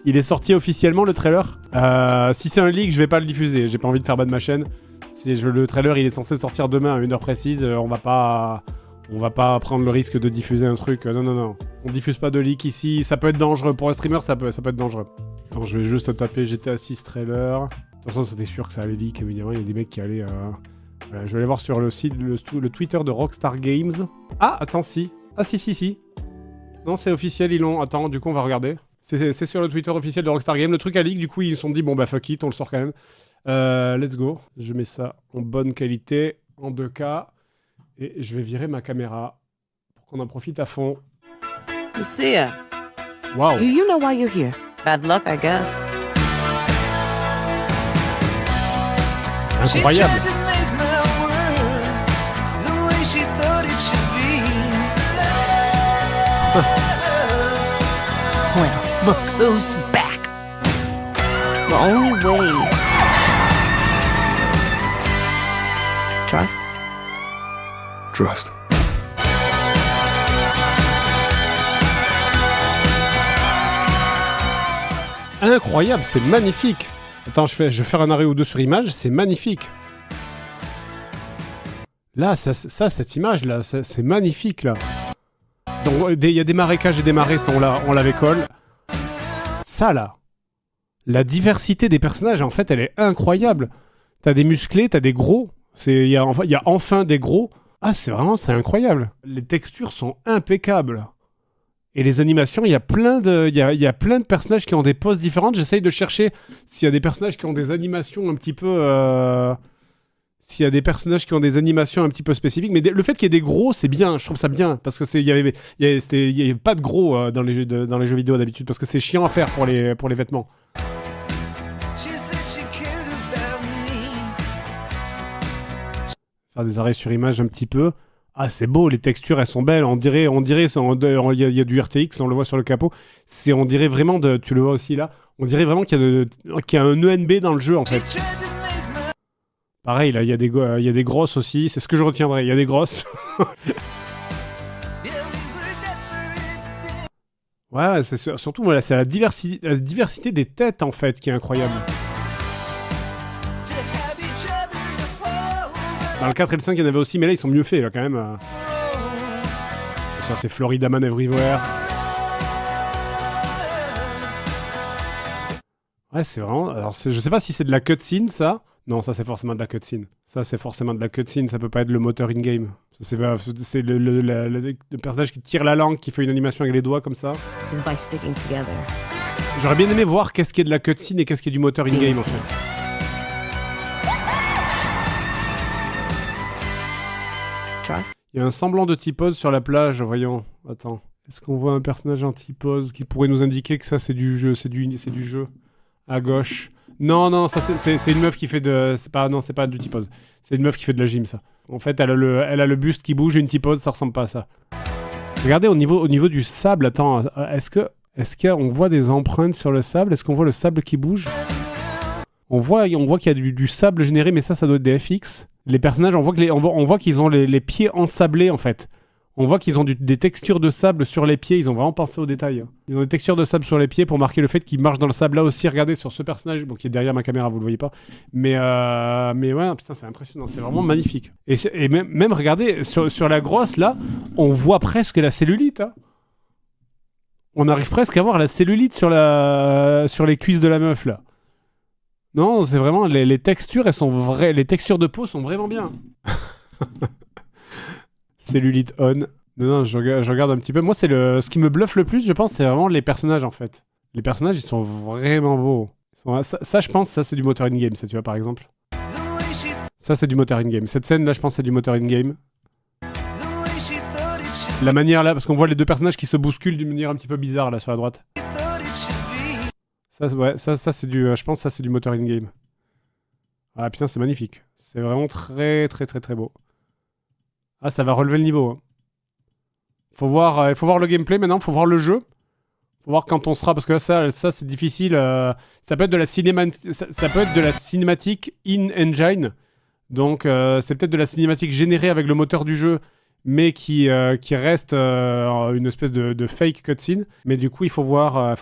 Il est sorti officiellement le trailer. Si c'est un leak, je vais pas le diffuser. J'ai pas envie de faire ban ma chaîne. Le trailer, il est censé sortir demain à 1h précise. On va pas prendre le risque de diffuser un truc. Non. On diffuse pas de leak ici. Ça peut être dangereux. Pour un streamer, ça peut être dangereux. Attends, je vais juste taper GTA 6 trailer. De toute façon, c'était sûr que ça allait leak. Évidemment, il y a des mecs qui allaient... Voilà, je vais aller voir sur le site, le Twitter de Rockstar Games. Ah, attends, si. Ah, si. Non, c'est officiel, ils l'ont... Attends, du coup, on va regarder. C'est sur le Twitter officiel de Rockstar Games. Le truc a leak, du coup, ils se sont dit, bon, bah, fuck it, on le sort quand même. Let's go. Je mets ça en bonne qualité, en 2K. Et je vais virer ma caméra pour qu'on en profite à fond. Lucia. Wow. Do you know why you're here? Bad luck, I guess. Incroyable. Well, look who's back. The only way. Trust? Trust. Incroyable, c'est magnifique. Attends, je vais faire un arrêt ou deux sur image, c'est magnifique. Là, cette image-là, c'est magnifique, là. Donc, il y a des marécages et des marais, ça, on l'avait collé. Ça, là, la diversité des personnages, en fait, elle est incroyable. T'as des musclés, t'as des gros. Il y a enfin des gros. Ah, c'est incroyable. Les textures sont impeccables. Et les animations, il y a plein de personnages qui ont des poses différentes. J'essaye de chercher s'il y a des personnages qui ont des animations un petit peu... S'il y a des personnages qui ont des animations un petit peu spécifiques. Mais le fait qu'il y ait des gros, c'est bien. Je trouve ça bien. Parce qu'il y avait pas de gros dans les jeux vidéo d'habitude. Parce que c'est chiant à faire pour les vêtements. Faire des arrêts sur image un petit peu. Ah, c'est beau, les textures, elles sont belles. On dirait, il y a du RTX, on le voit sur le capot. On dirait vraiment, tu le vois aussi là, on dirait vraiment qu'il y a un ENB dans le jeu, en fait. Pareil, là, il y a des grosses aussi. C'est ce que je retiendrai, il y a des grosses. Ouais, c'est surtout, voilà, c'est la diversité des têtes, en fait, qui est incroyable. Dans le 4 et le 5, il y en avait aussi, mais là, ils sont mieux faits, là, quand même. Ça, c'est Florida Man Everywhere. Ouais, c'est vraiment... Alors, je sais pas si c'est de la cutscene, ça. Non, ça, c'est forcément de la cutscene. Ça peut pas être le moteur in-game. C'est le personnage qui tire la langue, qui fait une animation avec les doigts, comme ça. J'aurais bien aimé voir qu'est-ce qui est de la cutscene et qu'est-ce qui est du moteur in-game, en fait. Il y a un semblant de T-pose sur la plage, voyons. Attends, est-ce qu'on voit un personnage en T-pose qui pourrait nous indiquer que ça c'est du jeu, c'est du jeu. À gauche. Non, ça c'est une meuf qui fait de... C'est pas du T-pose. C'est une meuf qui fait de la gym, ça. En fait, elle a le buste qui bouge, une T-pose, ça ressemble pas à ça. Regardez au niveau du sable, attends, est-ce qu'on voit des empreintes sur le sable? Est-ce qu'on voit le sable qui bouge? On voit qu'il y a du sable généré, mais ça doit être des FX. Les personnages, on voit qu'ils ont les pieds ensablés, en fait. On voit qu'ils ont des textures de sable sur les pieds. Ils ont vraiment pensé aux détails. Ils ont des textures de sable sur les pieds pour marquer le fait qu'ils marchent dans le sable. Là aussi, regardez sur ce personnage, bon, qui est derrière ma caméra, vous le voyez pas. Mais ouais, putain, c'est impressionnant. C'est vraiment magnifique. Et même regardez, sur la grosse, là, on voit presque la cellulite. Hein. On arrive presque à voir la cellulite sur les cuisses de la meuf, là. Non, c'est vraiment... Les textures, elles sont vraies. Les textures de peau sont vraiment bien. Cellulite on. Non, je regarde un petit peu. Moi, ce qui me bluffe le plus, je pense, c'est vraiment les personnages, en fait. Les personnages, ils sont vraiment beaux. Ça, je pense, ça, c'est du moteur in-game, ça, tu vois, par exemple. Ça, c'est du moteur in-game. Cette scène-là, je pense, c'est du moteur in-game. La manière, là, parce qu'on voit les deux personnages qui se bousculent d'une manière un petit peu bizarre, là, sur la droite. Ça, ouais, ça c'est du... je pense que ça, c'est du moteur in-game. Ah, putain, c'est magnifique. C'est vraiment très, très, très, très beau. Ah, ça va relever le niveau. Hein. Il faut voir le gameplay maintenant, il faut voir le jeu. Il faut voir quand on sera, parce que là, ça c'est difficile. Ça peut être de la cinématique in-engine. Donc, c'est peut-être de la cinématique générée avec le moteur du jeu, mais qui reste une espèce de fake cutscene. Mais du coup, il faut voir.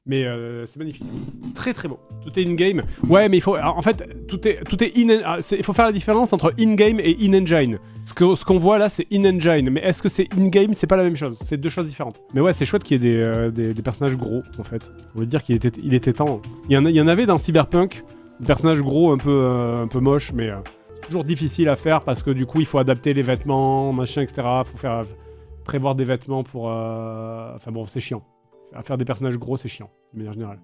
Mais c'est magnifique. C'est très très beau. Tout est in-game. Ouais, mais il faut... En fait, tout est il faut faire la différence entre in-game et in-engine. Ce qu'on voit là, c'est in-engine. Mais est-ce que c'est in-game? C'est pas la même chose. C'est deux choses différentes. Mais ouais, c'est chouette qu'il y ait des personnages gros, en fait. On veut dire qu'il était temps. Il y en avait dans Cyberpunk. Des personnages gros, un peu moches, mais... c'est toujours difficile à faire parce que du coup, il faut adapter les vêtements, machin, etc. Faut prévoir des vêtements pour... Enfin bon, c'est chiant. À faire des personnages gros, c'est chiant, de manière générale.